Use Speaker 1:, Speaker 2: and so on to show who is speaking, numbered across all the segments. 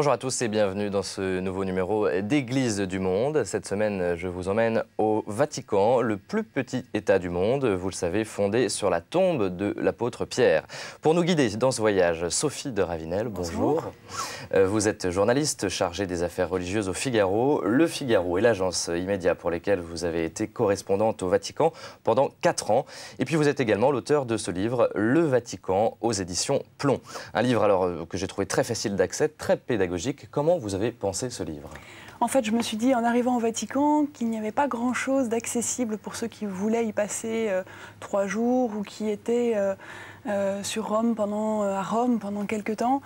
Speaker 1: Bonjour à tous et bienvenue dans ce nouveau numéro d'Église du Monde. Cette semaine, je vous emmène au Vatican, le plus petit État du monde, vous le savez, fondé sur la tombe de l'apôtre Pierre. Pour nous guider dans ce voyage, Sophie de Ravinel, bonjour. Vous êtes journaliste chargée des affaires religieuses au Figaro. Le Figaro est l'agence immédiate pour laquelle vous avez été correspondante au Vatican pendant 4 ans. Et puis vous êtes également l'auteur de ce livre, Le Vatican, aux éditions Plomb. Un livre alors que j'ai trouvé très facile d'accès, très pédagogique. Comment vous avez pensé ce livre ?
Speaker 2: En fait, je me suis dit, en arrivant au Vatican, qu'il n'y avait pas grand-chose d'accessible pour ceux qui voulaient y passer 3 jours ou qui étaient sur Rome à Rome pendant quelques temps.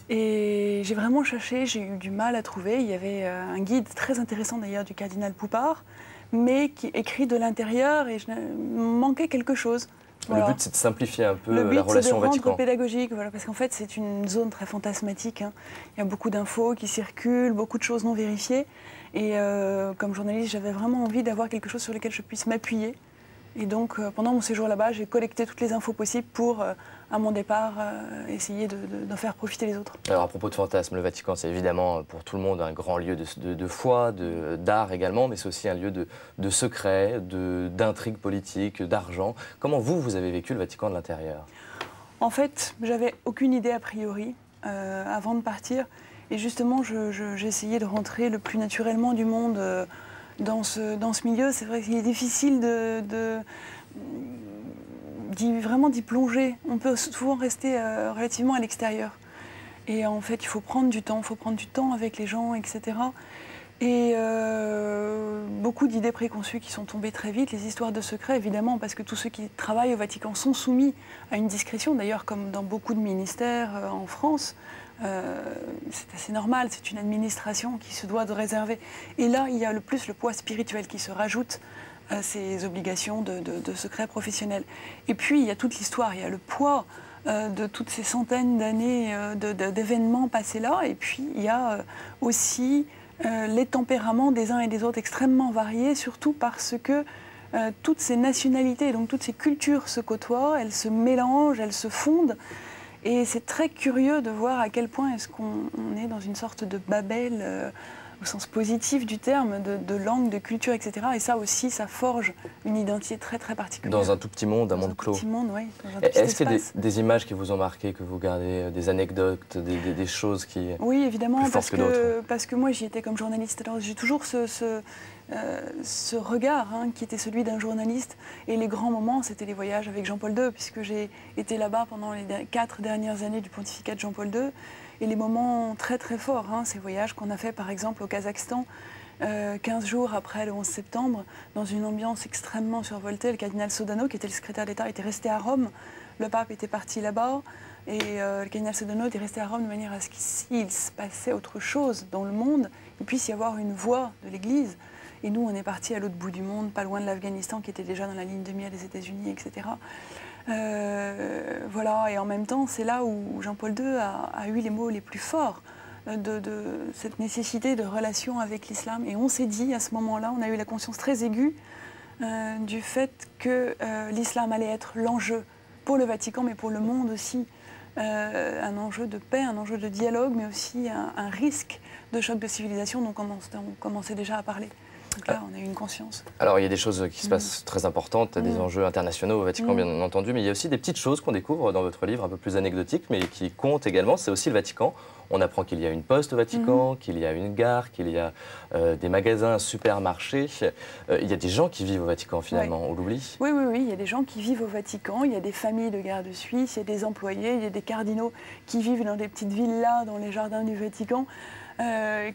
Speaker 2: Et j'ai vraiment cherché, j'ai eu du mal à trouver. Il y avait un guide très intéressant d'ailleurs du cardinal Poupard, mais qui écrit de l'intérieur et je manquait quelque chose. Voilà.
Speaker 1: Le but, c'est de simplifier un peu
Speaker 2: la relation au Vatican. Le but, c'est de rendre pédagogique, voilà, parce qu'en fait, c'est une zone très fantasmatique. Hein. Il y a beaucoup d'infos qui circulent, beaucoup de choses non vérifiées. Et comme journaliste, j'avais vraiment envie d'avoir quelque chose sur lequel je puisse m'appuyer. Et donc, pendant mon séjour là-bas, j'ai collecté toutes les infos possibles pour, à mon départ, essayer d'en faire profiter les autres.
Speaker 1: Alors, à propos de fantasmes, le Vatican, c'est évidemment pour tout le monde un grand lieu de foi, d'art également, mais c'est aussi un lieu de secrets, d'intrigues politiques, d'argent. Comment vous avez vécu le Vatican de l'intérieur ?
Speaker 2: En fait, j'avais aucune idée a priori avant de partir. Et justement, j'essayais de rentrer le plus naturellement du monde dans ce milieu. C'est vrai qu'il est difficile vraiment d'y plonger. On peut souvent rester relativement à l'extérieur. Et en fait, il faut prendre du temps avec les gens, etc. Et beaucoup d'idées préconçues qui sont tombées très vite, les histoires de secrets, évidemment, parce que tous ceux qui travaillent au Vatican sont soumis à une discrétion, d'ailleurs, comme dans beaucoup de ministères en France. C'est assez normal, c'est une administration qui se doit de réserver. Et là, il y a le poids spirituel qui se rajoute à ces obligations de secret professionnel. Et puis, il y a toute l'histoire, il y a le poids de toutes ces centaines d'années d'événements passés là. Et puis, il y a aussi les tempéraments des uns et des autres extrêmement variés, surtout parce que toutes ces nationalités, donc toutes ces cultures se côtoient, elles se mélangent, elles se fondent. Et c'est très curieux de voir à quel point est-ce qu'on est dans une sorte de Babel, au sens positif du terme, de langue, de culture, etc. Et ça aussi, ça forge une identité très très particulière.
Speaker 1: Dans un tout petit monde, un monde clos.
Speaker 2: Petit monde, oui. Est-ce
Speaker 1: qu'il y a des images qui vous ont marqué, que vous gardez, des anecdotes, des choses qui...
Speaker 2: Oui, évidemment, parce
Speaker 1: que
Speaker 2: que moi j'y étais comme journaliste. Alors j'ai toujours ce regard qui était celui d'un journaliste. Et les grands moments, c'était les voyages avec Jean-Paul II, puisque j'ai été là-bas pendant les 4 dernières années du pontificat de Jean-Paul II. Et les moments très très forts, ces voyages qu'on a fait par exemple au Kazakhstan, 15 jours après le 11 septembre, dans une ambiance extrêmement survoltée. Le cardinal Sodano, qui était le secrétaire d'État, était resté à Rome. Le pape était parti là-bas. Et le cardinal Sodano était resté à Rome de manière à ce qu'il se passait autre chose dans le monde, il puisse y avoir une voix de l'Église. Et nous, on est partis à l'autre bout du monde, pas loin de l'Afghanistan, qui était déjà dans la ligne de mire des États-Unis, etc. Voilà, et en même temps, c'est là où Jean-Paul II a eu les mots les plus forts de cette nécessité de relation avec l'islam. Et on s'est dit, à ce moment-là, on a eu la conscience très aiguë du fait que l'islam allait être l'enjeu pour le Vatican, mais pour le monde aussi. Un enjeu de paix, un enjeu de dialogue, mais aussi un risque de choc de civilisation dont on commençait déjà à parler. Donc là, on a eu une conscience.
Speaker 1: Alors, il y a des choses qui se passent très importantes, des enjeux internationaux au Vatican, bien entendu, mais il y a aussi des petites choses qu'on découvre dans votre livre, un peu plus anecdotiques, mais qui comptent également. C'est aussi le Vatican. On apprend qu'il y a une poste au Vatican, qu'il y a une gare, qu'il y a des magasins, supermarchés. Il y a des gens qui vivent au Vatican, finalement, on l'oublie.
Speaker 2: Oui, il y a des gens qui vivent au Vatican. Il y a des familles de gardes suisses, il y a des employés, il y a des cardinaux qui vivent dans des petites villas, dans les jardins du Vatican.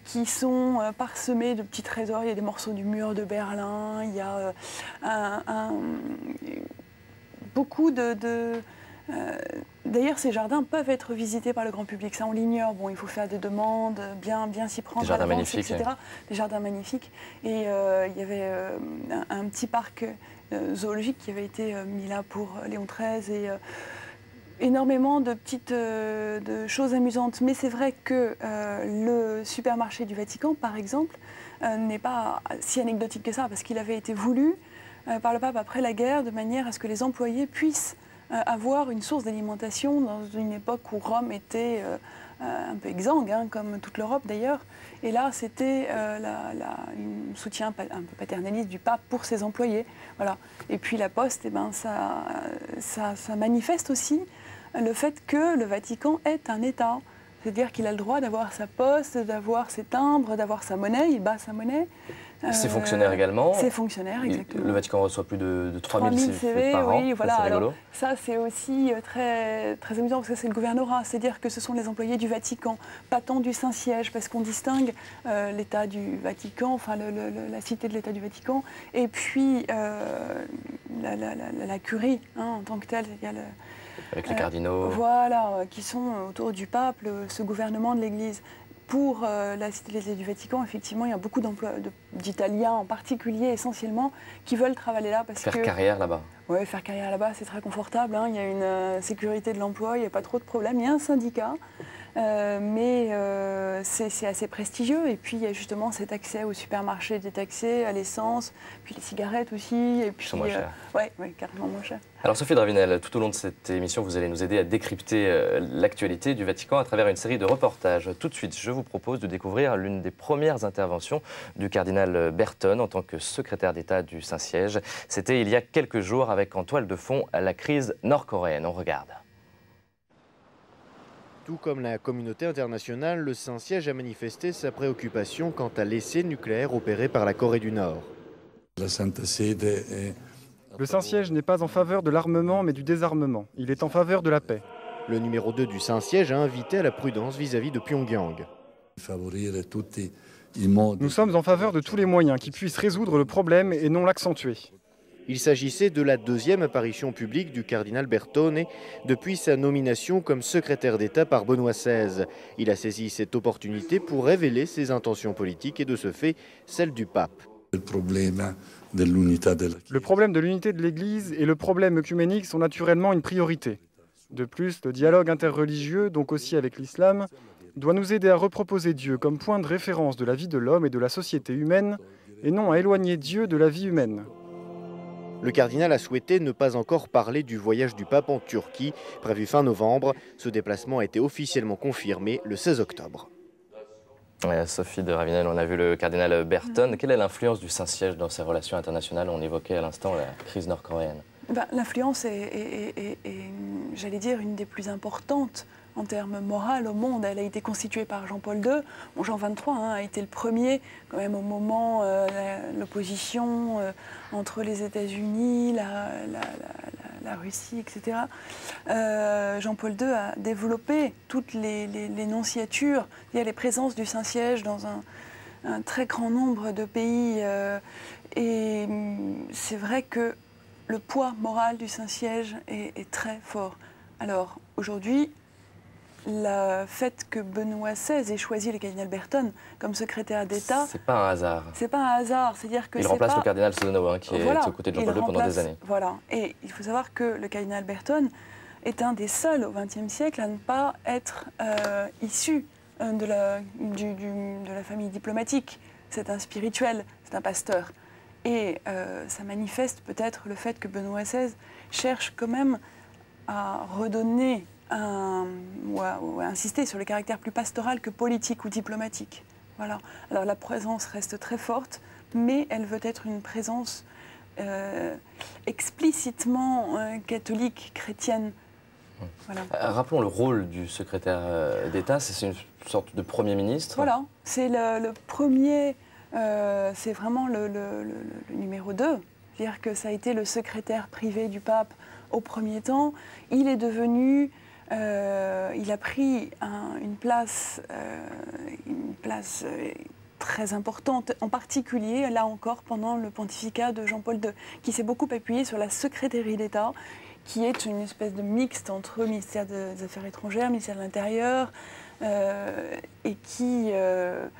Speaker 2: Qui sont parsemés de petits trésors. Il y a des morceaux du mur de Berlin, il y a beaucoup d'ailleurs, ces jardins peuvent être visités par le grand public. Ça, on l'ignore. Bon, il faut faire des demandes, bien s'y prendre.
Speaker 1: Des jardins magnifiques.
Speaker 2: Etc. Des jardins magnifiques. Et il y avait un petit parc zoologique qui avait été mis là pour Léon XIII. Et énormément de petites choses amusantes. Mais c'est vrai que le supermarché du Vatican, par exemple, n'est pas si anecdotique que ça, parce qu'il avait été voulu par le pape après la guerre, de manière à ce que les employés puissent avoir une source d'alimentation dans une époque où Rome était un peu exsangue, hein, comme toute l'Europe d'ailleurs. Et là, c'était un soutien un peu paternaliste du pape pour ses employés. Voilà. Et puis la Poste, eh ben, ça manifeste aussi le fait que le Vatican est un État. C'est-à-dire qu'il a le droit d'avoir sa poste, d'avoir ses timbres, d'avoir sa monnaie, il bat sa monnaie.
Speaker 1: Ses fonctionnaires également.
Speaker 2: Ses fonctionnaires, exactement.
Speaker 1: Le Vatican reçoit plus de 3000 CV par
Speaker 2: oui,
Speaker 1: an.
Speaker 2: voilà.
Speaker 1: Alors,
Speaker 2: ça, c'est aussi très, très amusant parce que c'est le gouvernorat. C'est-à-dire que ce sont les employés du Vatican, pas tant du Saint-Siège, parce qu'on distingue l'État du Vatican, enfin la cité de l'État du Vatican, et puis la curie hein, en tant que telle.
Speaker 1: avec les cardinaux.
Speaker 2: Voilà, qui sont autour du pape, ce gouvernement de l'Église. Pour la cité de l'État du Vatican, effectivement, il y a beaucoup d'Italiens en particulier, essentiellement, qui veulent travailler là.
Speaker 1: Faire carrière là-bas.
Speaker 2: Oui, faire carrière là-bas, c'est très confortable. Hein. Il y a une sécurité de l'emploi, il n'y a pas trop de problèmes. Il y a un syndicat, mais c'est assez prestigieux. Et puis, il y a justement cet accès au supermarché détaxé, à l'essence, puis les cigarettes aussi. Et puis,
Speaker 1: ils sont moins chers.
Speaker 2: Oui, carrément moins chers.
Speaker 1: Alors Sophie Dravinel, tout au long de cette émission, vous allez nous aider à décrypter l'actualité du Vatican à travers une série de reportages. Tout de suite, je vous propose de découvrir l'une des premières interventions du cardinal Berton en tant que secrétaire d'État du Saint-Siège. C'était il y a quelques jours avec en toile de fond la crise nord-coréenne. On regarde.
Speaker 3: Tout comme la communauté internationale, le Saint-Siège a manifesté sa préoccupation quant à l'essai nucléaire opéré par la Corée du Nord.
Speaker 4: Le Saint-Siège n'est pas en faveur de l'armement mais du désarmement. Il est en faveur de la paix.
Speaker 3: Le numéro 2 du Saint-Siège a invité à la prudence vis-à-vis de Pyongyang.
Speaker 4: Nous sommes en faveur de tous les moyens qui puissent résoudre le problème et non l'accentuer.
Speaker 3: Il s'agissait de la deuxième apparition publique du cardinal Bertone depuis sa nomination comme secrétaire d'État par Benoît XVI. Il a saisi cette opportunité pour révéler ses intentions politiques et de ce fait, celles du pape.
Speaker 4: Le problème de l'unité de l'Église et le problème œcuménique sont naturellement une priorité. De plus, le dialogue interreligieux, donc aussi avec l'islam, doit nous aider à reproposer Dieu comme point de référence de la vie de l'homme et de la société humaine, et non à éloigner Dieu de la vie humaine.
Speaker 3: Le cardinal a souhaité ne pas encore parler du voyage du pape en Turquie, prévu fin novembre. Ce déplacement a été officiellement confirmé le 16 octobre.
Speaker 1: Sophie de Ravinel, on a vu le cardinal Berton. Quelle est l'influence du Saint-Siège dans ses relations internationales? On évoquait à l'instant la crise nord-coréenne.
Speaker 2: L'influence est, j'allais dire, une des plus importantes en termes moraux au monde. Elle a été constituée par Jean-Paul II. Bon, Jean XXIII a été le premier, quand même, au moment l'opposition entre les États-Unis, la Russie, etc. Jean-Paul II a développé toutes les nonciatures, les présences du Saint-Siège dans un très grand nombre de pays. Et c'est vrai que le poids moral du Saint-Siège est très fort. Alors, aujourd'hui, le fait que Benoît XVI ait choisi le cardinal Berton comme secrétaire d'État...
Speaker 1: C'est pas un hasard.
Speaker 2: C'est pas un hasard, c'est-à-dire que
Speaker 1: il remplace le cardinal Sodano, qui est aux côtés de Jean-Paul II pendant des années.
Speaker 2: Voilà, et il faut savoir que le cardinal Berton est un des seuls au XXe siècle à ne pas être issu de la famille diplomatique. C'est un spirituel, c'est un pasteur. Et ça manifeste peut-être le fait que Benoît XVI cherche quand même à redonner ou à insister sur le caractère plus pastoral que politique ou diplomatique. Voilà. Alors la présence reste très forte, mais elle veut être une présence explicitement catholique, chrétienne.
Speaker 1: Voilà. Rappelons le rôle du secrétaire d'État, c'est une sorte de Premier ministre.
Speaker 2: Voilà, c'est le premier... c'est vraiment le numéro 2. C'est-à-dire que ça a été le secrétaire privé du pape au premier temps. Il est devenu, il a pris une place très importante, en particulier, là encore, pendant le pontificat de Jean-Paul II, qui s'est beaucoup appuyé sur la secrétairie d'État, qui est une espèce de mixte entre le ministère des Affaires étrangères, le ministère de l'Intérieur, et qui a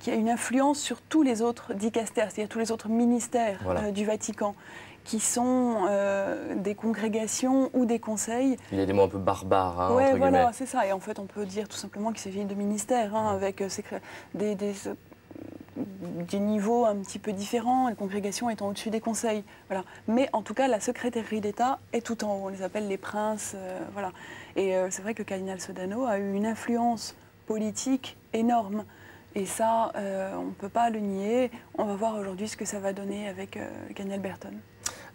Speaker 2: une influence sur tous les autres dicastères, c'est-à-dire tous les autres ministères du Vatican, qui sont des congrégations ou des conseils.
Speaker 1: Il y a des mots un peu barbares, hein,
Speaker 2: ouais,
Speaker 1: entre
Speaker 2: voilà,
Speaker 1: guillemets.
Speaker 2: C'est ça. Et en fait, on peut dire tout simplement qu'il s'agit de ministères, avec des niveaux un petit peu différents, les congrégations étant au-dessus des conseils. Voilà. Mais en tout cas, la secrétairerie d'État est tout en haut. On les appelle les princes. Voilà. Et c'est vrai que le cardinal Sodano a eu une influence politique énorme. Et ça, on ne peut pas le nier. On va voir aujourd'hui ce que ça va donner avec le cardinal Bertone.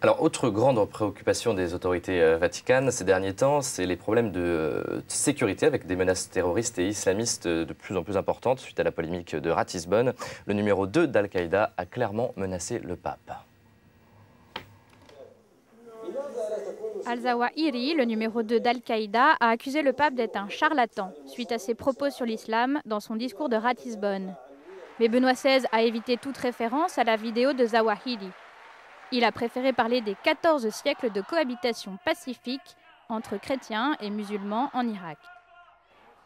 Speaker 1: Alors, autre grande préoccupation des autorités vaticanes ces derniers temps, c'est les problèmes de sécurité avec des menaces terroristes et islamistes de plus en plus importantes suite à la polémique de Ratisbonne. Le numéro 2 d'Al-Qaïda a clairement menacé le pape.
Speaker 5: Al-Zawahiri, le numéro 2 d'Al-Qaïda, a accusé le pape d'être un charlatan suite à ses propos sur l'islam dans son discours de Ratisbonne. Mais Benoît XVI a évité toute référence à la vidéo de Zawahiri. Il a préféré parler des 14 siècles de cohabitation pacifique entre chrétiens et musulmans en Irak.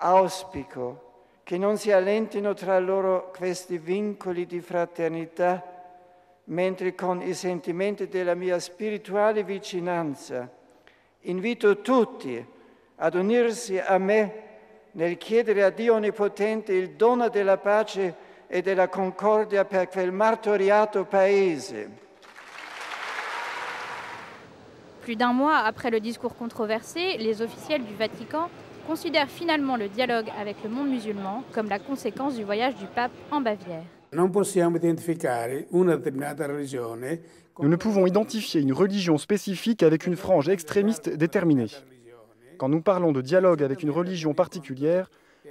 Speaker 6: Auspico che non si allentino tra loro questi vincoli di fraternità, mentre con i sentimenti della mia spirituale vicinanza invito tutti ad unirsi a me nel chiedere a Dio Onnipotente il dono della pace e della concordia per quel martoriato paese.
Speaker 5: Plus d'un mois après le discours controversé, les officiels du Vatican considèrent finalement le dialogue avec le monde musulman comme la conséquence du voyage du pape en Bavière.
Speaker 4: Nous ne pouvons identifier une religion spécifique avec une frange extrémiste déterminée. Quand nous parlons de dialogue avec une religion particulière,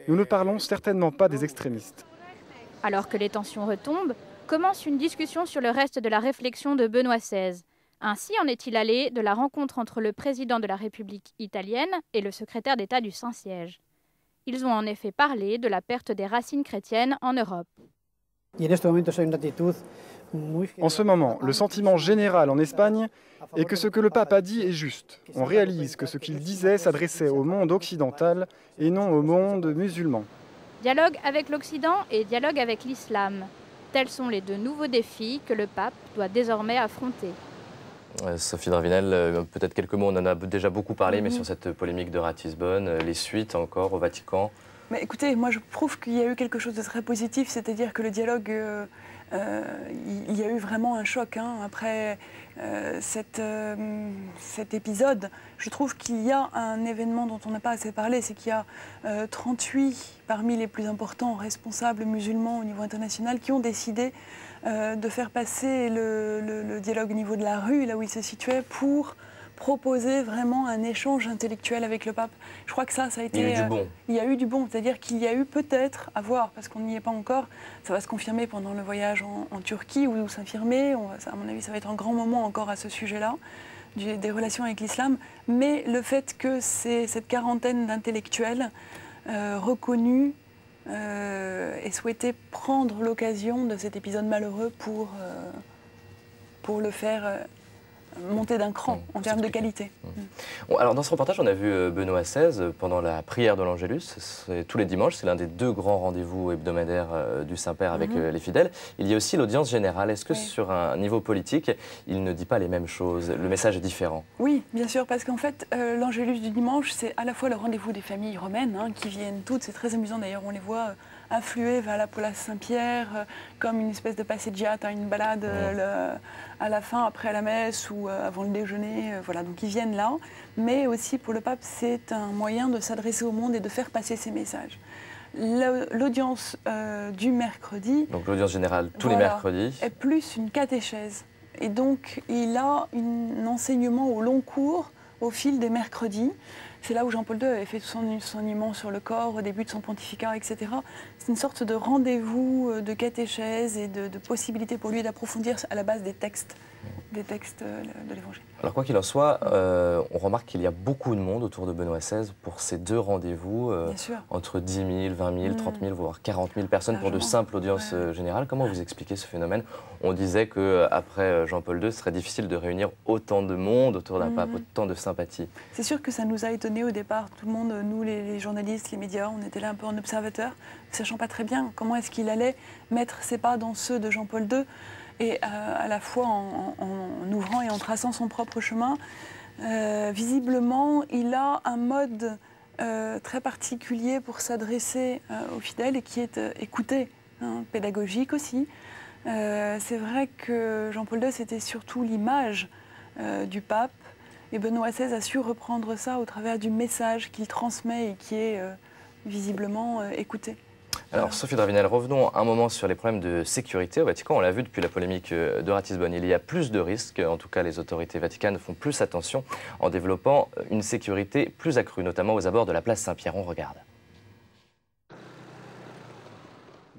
Speaker 4: nous ne parlons certainement pas des extrémistes.
Speaker 5: Alors que les tensions retombent, commence une discussion sur le reste de la réflexion de Benoît XVI. Ainsi en est-il allé de la rencontre entre le président de la République italienne et le secrétaire d'État du Saint-Siège. Ils ont en effet parlé de la perte des racines chrétiennes en Europe.
Speaker 4: En ce moment, le sentiment général en Espagne est que ce que le pape a dit est juste. On réalise que ce qu'il disait s'adressait au monde occidental et non au monde musulman.
Speaker 5: Dialogue avec l'Occident et dialogue avec l'islam. Tels sont les deux nouveaux défis que le pape doit désormais affronter.
Speaker 1: Sophie Dravinel, peut-être quelques mots, on en a déjà beaucoup parlé, mais sur cette polémique de Ratisbonne, les suites encore au Vatican.
Speaker 2: Mais écoutez, moi je trouve qu'il y a eu quelque chose de très positif, c'est-à-dire que le dialogue, il y a eu vraiment un choc après cet épisode. Je trouve qu'il y a un événement dont on n'a pas assez parlé, c'est qu'il y a 38 parmi les plus importants responsables musulmans au niveau international qui ont décidé de faire passer le dialogue au niveau de la rue, là où il se situait, pour proposer vraiment un échange intellectuel avec le pape. Je crois que ça a été...
Speaker 1: Il y a eu du bon.
Speaker 2: Il y a eu du bon, c'est-à-dire qu'il y a eu peut-être, à voir, parce qu'on n'y est pas encore, ça va se confirmer pendant le voyage en Turquie, où s'infirmer, à mon avis ça va être un grand moment encore à ce sujet-là, des relations avec l'islam, mais le fait que c'est cette quarantaine d'intellectuels reconnus et souhaité prendre l'occasion de cet épisode malheureux pour le faire monter d'un cran en termes de qualité.
Speaker 1: Bon, alors dans ce reportage, on a vu Benoît XVI pendant la prière de l'Angélus. Tous les dimanches, c'est l'un des deux grands rendez-vous hebdomadaires du Saint-Père avec les fidèles. Il y a aussi l'audience générale. Est-ce que sur un niveau politique, il ne dit pas les mêmes choses? Le message est différent?
Speaker 2: Oui, bien sûr, parce qu'en fait, l'Angélus du dimanche, c'est à la fois le rendez-vous des familles romaines, qui viennent toutes. C'est très amusant d'ailleurs, on les voit affluer vers la place Saint-Pierre, comme une espèce de passeggiata, une balade à la fin, après la messe ou avant le déjeuner. Voilà, donc ils viennent là. Mais aussi pour le pape, c'est un moyen de s'adresser au monde et de faire passer ses messages. L'audience du mercredi,
Speaker 1: donc l'audience générale tous les mercredis,
Speaker 2: est plus une catéchèse. Et donc il a un enseignement au long cours au fil des mercredis. C'est là où Jean-Paul II avait fait son enseignement sur le corps au début de son pontificat, etc. C'est une sorte de rendez-vous, de catéchèse et de possibilité pour lui d'approfondir à la base des textes de l'Évangile.
Speaker 1: Alors quoi qu'il en soit, on remarque qu'il y a beaucoup de monde autour de Benoît XVI pour ces deux rendez-vous, entre 10 000, 20 000, 30 000, voire 40 000 personnes pour de simples audiences générales. Comment vous expliquez ce phénomène? On disait qu'après Jean-Paul II, ce serait difficile de réunir autant de monde autour d'un pape, autant de sympathie.
Speaker 2: C'est sûr que ça nous a étonnés au départ. Tout le monde, nous les journalistes, les médias, on était là un peu en observateur, sachant pas très bien comment est-ce qu'il allait mettre ses pas dans ceux de Jean-Paul II. Et à la fois en ouvrant et en traçant son propre chemin, visiblement, il a un mode très particulier pour s'adresser aux fidèles et qui est écouté. hein, pédagogique aussi. C'est vrai que Jean-Paul II, c'était surtout l'image du pape, et Benoît XVI a su reprendre ça au travers du message qu'il transmet et qui est visiblement écouté.
Speaker 1: Alors, Sophie Dravinel, revenons un moment sur les problèmes de sécurité au Vatican. On l'a vu depuis la polémique de Ratisbonne. Il y a plus de risques. En tout cas, les autorités vaticanes font plus attention en développant une sécurité plus accrue, notamment aux abords de la place Saint-Pierre. On regarde.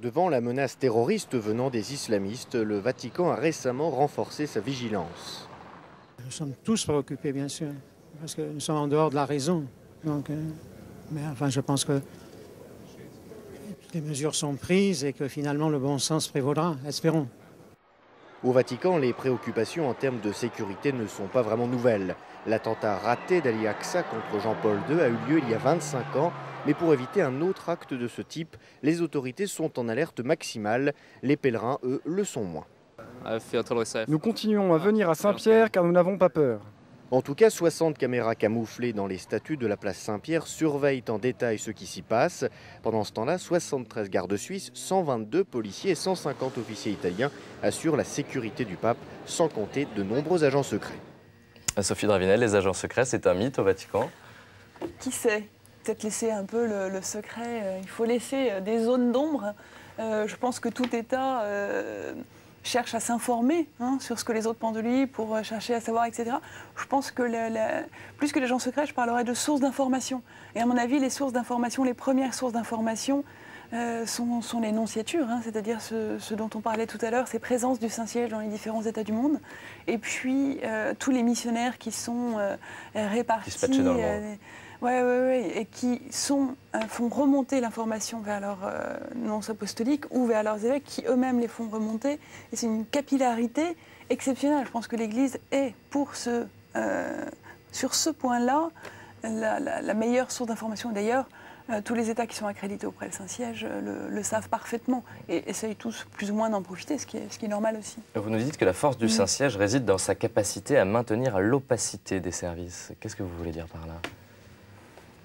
Speaker 3: Devant la menace terroriste venant des islamistes, le Vatican a récemment renforcé sa vigilance.
Speaker 7: Nous sommes tous préoccupés, bien sûr, parce que nous sommes en dehors de la raison. Donc, mais enfin, je pense que les mesures sont prises et que finalement le bon sens prévaudra, espérons.
Speaker 3: Au Vatican, les préoccupations en termes de sécurité ne sont pas vraiment nouvelles. L'attentat raté d'Ali Aqsa contre Jean-Paul II a eu lieu il y a 25 ans, mais pour éviter un autre acte de ce type, les autorités sont en alerte maximale. Les pèlerins, eux, le sont moins.
Speaker 4: Nous continuons à venir à Saint-Pierre car nous n'avons pas peur.
Speaker 3: En tout cas, 60 caméras camouflées dans les statues de la place Saint-Pierre surveillent en détail ce qui s'y passe. Pendant ce temps-là, 73 gardes suisses, 122 policiers et 150 officiers italiens assurent la sécurité du pape, sans compter de nombreux agents secrets.
Speaker 1: Sophie Dravinel, les agents secrets, c'est un mythe au Vatican?
Speaker 2: Qui sait? Peut-être laisser un peu le secret. Il faut laisser des zones d'ombre. Je pense que tout État cherche à s'informer sur ce que les autres pensent de lui pour chercher à savoir, etc. Je pense que plus que les agents secrets, je parlerais de sources d'information. Et à mon avis, les sources d'information, les premières sources d'information sont les nonciatures, c'est-à-dire ce dont on parlait tout à l'heure, ces présences du Saint-Siège dans les différents États du monde. Et puis tous les missionnaires qui sont répartis.
Speaker 1: Dispatchés dans le monde.
Speaker 2: Et qui font remonter l'information vers leurs nonces apostoliques ou vers leurs évêques qui eux-mêmes les font remonter. Et c'est une capillarité exceptionnelle. Je pense que l'Église est, sur ce point-là, la meilleure source d'information. D'ailleurs, tous les États qui sont accrédités auprès du Saint-Siège le savent parfaitement et essayent tous plus ou moins d'en profiter, ce qui est normal aussi.
Speaker 1: Vous nous dites que la force du Saint-Siège réside dans sa capacité à maintenir l'opacité des services. Qu'est-ce que vous voulez dire par là?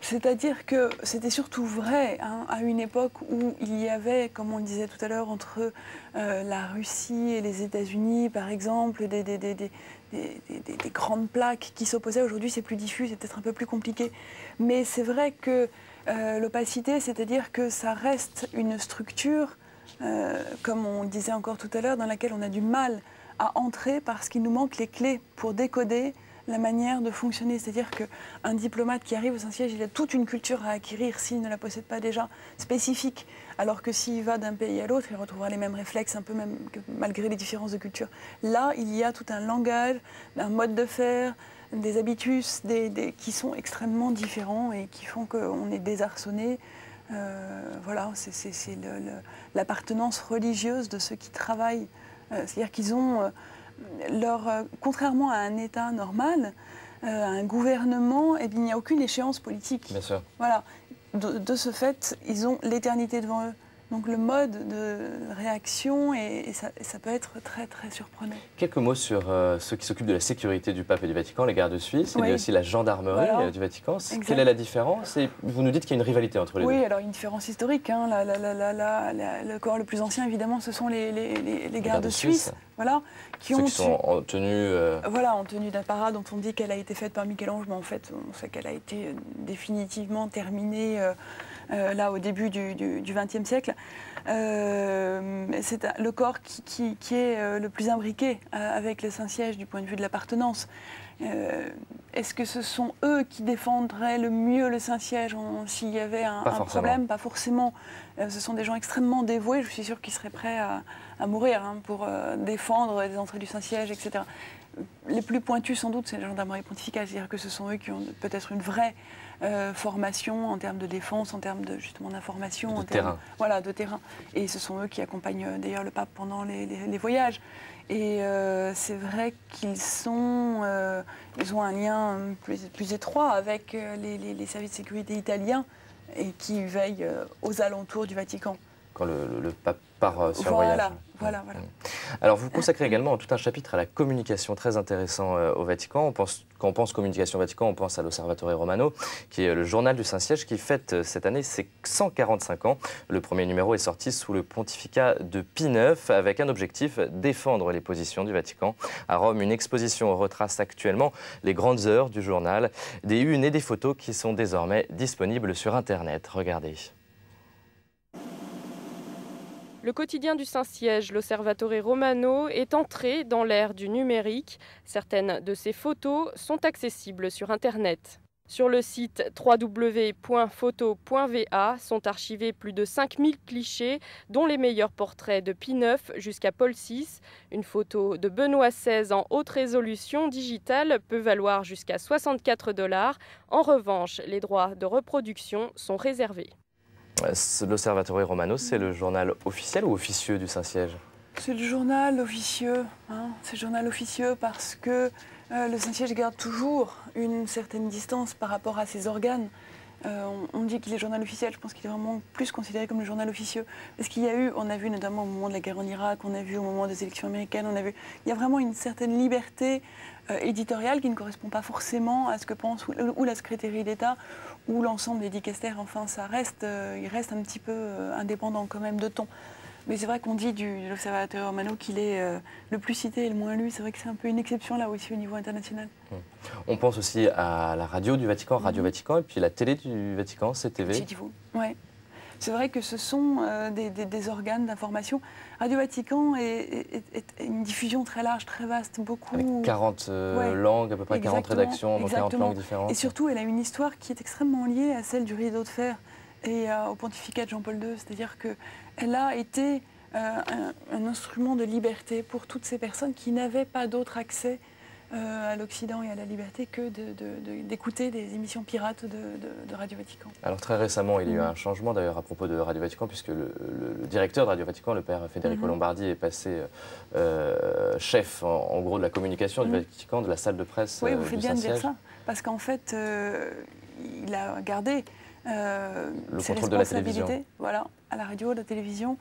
Speaker 2: C'est-à-dire que c'était surtout vrai à une époque où il y avait, comme on le disait tout à l'heure, entre la Russie et les États-Unis, par exemple, des grandes plaques qui s'opposaient. Aujourd'hui, c'est plus diffus, c'est peut-être un peu plus compliqué. Mais c'est vrai que l'opacité, c'est-à-dire que ça reste une structure, comme on le disait encore tout à l'heure, dans laquelle on a du mal à entrer parce qu'il nous manque les clés pour décoder la manière de fonctionner. C'est-à-dire qu'un diplomate qui arrive au Saint-Siège, il a toute une culture à acquérir s'il ne la possède pas déjà, spécifique. Alors que s'il va d'un pays à l'autre, il retrouvera les mêmes réflexes, un peu même malgré les différences de culture. Là, il y a tout un langage, un mode de faire, des habitus qui sont extrêmement différents et qui font qu'on est désarçonné. Voilà, c'est l'appartenance religieuse de ceux qui travaillent. C'est-à-dire qu'ils ont... contrairement à un État normal, un gouvernement, il n'y a aucune échéance politique.
Speaker 1: Bien sûr.
Speaker 2: Voilà. De ce fait, ils ont l'éternité devant eux. Donc le mode de réaction, et ça peut être très très surprenant.
Speaker 1: Quelques mots sur ceux qui s'occupent de la sécurité du pape et du Vatican, les gardes suisses. Il y a aussi la gendarmerie du Vatican.
Speaker 2: Exact.
Speaker 1: Quelle est la différence? Et vous nous dites qu'il y a une rivalité entre les deux.
Speaker 2: Oui, alors une différence historique. Le corps le plus ancien, évidemment, ce sont les gardes suisses. Voilà, qui
Speaker 1: sont en tenue...
Speaker 2: Voilà, en tenue d'apparat dont on dit qu'elle a été faite par Michel-Ange, mais en fait, on sait qu'elle a été définitivement terminée là au début du XXe siècle. C'est le corps qui est le plus imbriqué avec le Saint-Siège du point de vue de l'appartenance. Est-ce que ce sont eux qui défendraient le mieux le Saint-Siège s'il y avait un problème? Pas forcément. Ce sont des gens extrêmement dévoués. Je suis sûre qu'ils seraient prêts à mourir pour défendre les entrées du Saint-Siège, etc. Les plus pointus, sans doute, c'est la gendarmerie pontificale. C'est-à-dire que ce sont eux qui ont peut-être une vraie formation en termes de défense, en termes justement d'information.
Speaker 1: De terrain.
Speaker 2: Voilà, de terrain. Et ce sont eux qui accompagnent d'ailleurs le pape pendant les voyages. Et c'est vrai qu'ils ont un lien plus étroit avec les services de sécurité italiens et qui veillent aux alentours du Vatican.
Speaker 1: Quand le pape part sur un voyage.
Speaker 2: Voilà.
Speaker 1: Alors vous consacrez également tout un chapitre à la communication, très intéressant au Vatican. Quand on pense communication Vatican, on pense à l'Osservatore Romano, qui est le journal du Saint-Siège, qui fête cette année ses 145 ans. Le premier numéro est sorti sous le pontificat de Pie IX, avec un objectif, défendre les positions du Vatican. À Rome, une exposition retrace actuellement les grandes heures du journal, des unes et des photos qui sont désormais disponibles sur Internet. Regardez.
Speaker 8: Le quotidien du Saint-Siège, l'Osservatore Romano, est entré dans l'ère du numérique. Certaines de ses photos sont accessibles sur Internet. Sur le site www.photo.va sont archivés plus de 5000 clichés, dont les meilleurs portraits de Pie IX jusqu'à Paul VI. Une photo de Benoît XVI en haute résolution digitale peut valoir jusqu'à 64 $. En revanche, les droits de reproduction sont réservés.
Speaker 1: L'Osservatore Romano, c'est le journal officiel ou officieux du Saint-Siège?
Speaker 2: C'est le journal officieux. C'est le journal officieux parce que le Saint-Siège garde toujours une certaine distance par rapport à ses organes. On dit qu'il est journal officiel, je pense qu'il est vraiment plus considéré comme le journal officieux. Parce qu'il y a eu, on a vu notamment au moment de la guerre en Irak, on a vu au moment des élections américaines, il y a vraiment une certaine liberté éditoriale qui ne correspond pas forcément à ce que pense ou la secrétaire d'État ou l'ensemble des dicastères. Enfin, il reste un petit peu indépendant quand même de ton. Mais c'est vrai qu'on dit de l'Osservatore Romano qu'il est le plus cité et le moins lu. C'est vrai que c'est un peu une exception là aussi au niveau international.
Speaker 1: On pense aussi à la radio du Vatican, Radio Vatican, et puis la télé du Vatican, CTV.
Speaker 2: Ouais. C'est vrai que ce sont des organes d'information. Radio Vatican est une diffusion très large, très vaste, beaucoup.
Speaker 1: Avec 40 langues, à peu près 40 rédactions, dans 40 langues différentes.
Speaker 2: Et surtout, elle a une histoire qui est extrêmement liée à celle du rideau de fer et au pontificat de Jean-Paul II. C'est-à-dire qu'elle a été un instrument de liberté pour toutes ces personnes qui n'avaient pas d'autre accès à l'Occident et à la liberté que d'écouter des émissions pirates de Radio Vatican.
Speaker 1: Alors très récemment, il y a eu un changement d'ailleurs à propos de Radio Vatican, puisque le directeur de Radio Vatican, le père Federico Lombardi, est passé chef en gros de la communication du Vatican, de la salle de presse
Speaker 2: oui, vous faites
Speaker 1: du
Speaker 2: bien de
Speaker 1: Saint-Siège.
Speaker 2: dire ça, parce qu'en fait, il a gardé
Speaker 1: le
Speaker 2: ses
Speaker 1: contrôle de la télévision.
Speaker 2: Voilà, à la radio, à la télévision.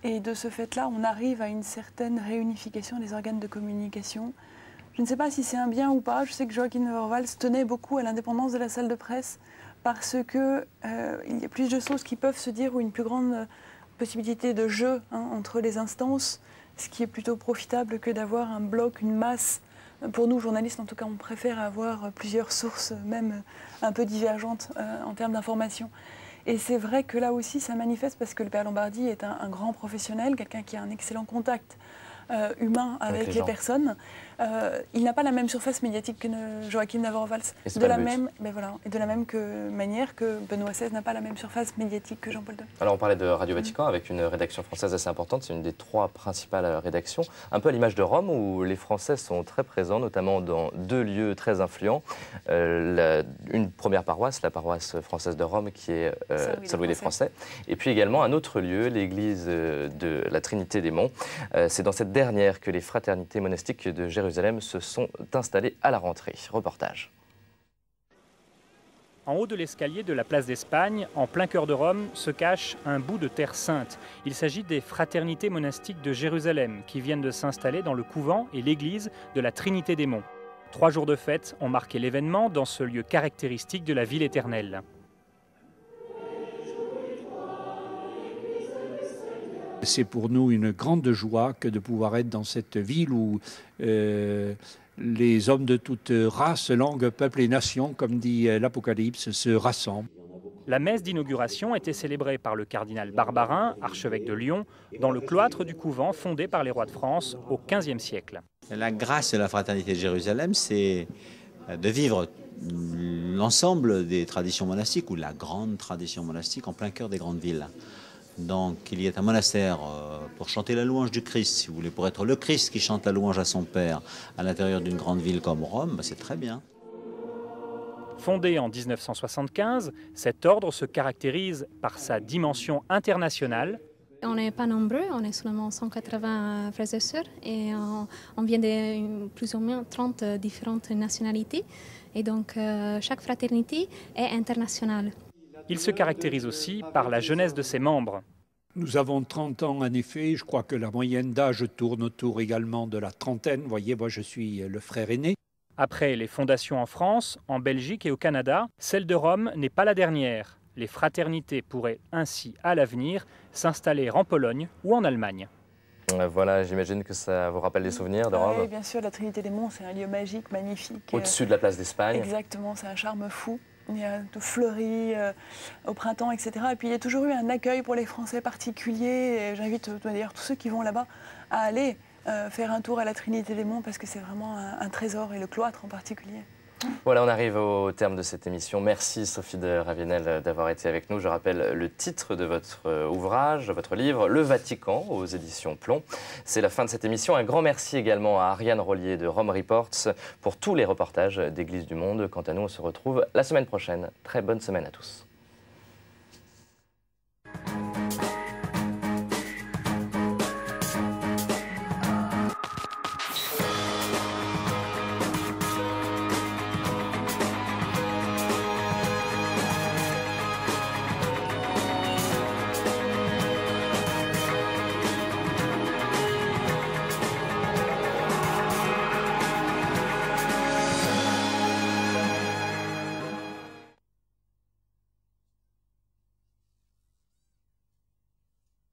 Speaker 2: Et de ce fait-là, on arrive à une certaine réunification des organes de communication. Je ne sais pas si c'est un bien ou pas. Je sais que Joachim Neverwals tenait beaucoup à l'indépendance de la salle de presse parce qu'il y a plus de choses qui peuvent se dire ou une plus grande possibilité de jeu entre les instances, ce qui est plutôt profitable que d'avoir un bloc, une masse. Pour nous, journalistes, en tout cas, on préfère avoir plusieurs sources, même un peu divergentes en termes d'information. Et c'est vrai que là aussi, ça manifeste parce que le père Lombardi est un grand professionnel, quelqu'un qui a un excellent contact humain avec les personnes. Il n'a pas la même surface médiatique que Joachim Neverwals. Et de la même manière que Benoît XVI n'a pas la même surface médiatique que Jean-Paul II.
Speaker 1: Alors on parlait de Radio Vatican avec une rédaction française assez importante, c'est une des 3 principales rédactions, un peu à l'image de Rome où les Français sont très présents, notamment dans 2 lieux très influents. Une première paroisse, la paroisse française de Rome qui est Saint-Louis des Français, et puis également un autre lieu, l'église de la Trinité des Monts. C'est dans cette dernière que les fraternités monastiques de Jérusalem se sont installées à la rentrée. Reportage.
Speaker 9: En haut de l'escalier de la place d'Espagne, en plein cœur de Rome, se cache un bout de terre sainte. Il s'agit des fraternités monastiques de Jérusalem qui viennent de s'installer dans le couvent et l'église de la Trinité des Monts. 3 jours de fête ont marqué l'événement dans ce lieu caractéristique de la ville éternelle.
Speaker 10: C'est pour nous une grande joie que de pouvoir être dans cette ville où les hommes de toute race, langue, peuple et nation, comme dit l'Apocalypse, se rassemblent.
Speaker 9: La messe d'inauguration était célébrée par le cardinal Barbarin, archevêque de Lyon, dans le cloître du couvent fondé par les rois de France au XVe siècle.
Speaker 11: La grâce de la fraternité de Jérusalem, c'est de vivre l'ensemble des traditions monastiques ou la grande tradition monastique en plein cœur des grandes villes. Donc il y a un monastère pour chanter la louange du Christ, si vous voulez, pour être le Christ qui chante la louange à son Père à l'intérieur d'une grande ville comme Rome, c'est très bien.
Speaker 9: Fondé en 1975, cet ordre se caractérise par sa dimension internationale.
Speaker 12: On n'est pas nombreux, on est seulement 180 frères et sœurs et on vient de plus ou moins 30 différentes nationalités et donc chaque fraternité est internationale.
Speaker 9: Il se caractérise aussi par la jeunesse de ses membres.
Speaker 10: Nous avons 30 ans en effet, je crois que la moyenne d'âge tourne autour également de la trentaine. Vous voyez, moi je suis le frère aîné.
Speaker 9: Après les fondations en France, en Belgique et au Canada, celle de Rome n'est pas la dernière. Les fraternités pourraient ainsi, à l'avenir, s'installer en Pologne ou en Allemagne.
Speaker 1: Voilà, j'imagine que ça vous rappelle des souvenirs de Rome.
Speaker 2: Oui, bien sûr, la Trinité des Monts, c'est un lieu magique, magnifique.
Speaker 1: Au-dessus de la place d'Espagne.
Speaker 2: Exactement, c'est un charme fou. Il y a tout fleuri au printemps, etc. Et puis il y a toujours eu un accueil pour les Français particulier. J'invite d'ailleurs tous ceux qui vont là-bas à aller faire un tour à la Trinité des Monts parce que c'est vraiment un trésor, et le cloître en particulier.
Speaker 1: Voilà, on arrive au terme de cette émission. Merci Sophie de Ravenel d'avoir été avec nous. Je rappelle le titre de votre ouvrage, votre livre, Le Vatican, aux éditions Plomb. C'est la fin de cette émission. Un grand merci également à Ariane Rollier de Rome Reports pour tous les reportages d'Église du Monde. Quant à nous, on se retrouve la semaine prochaine. Très bonne semaine à tous.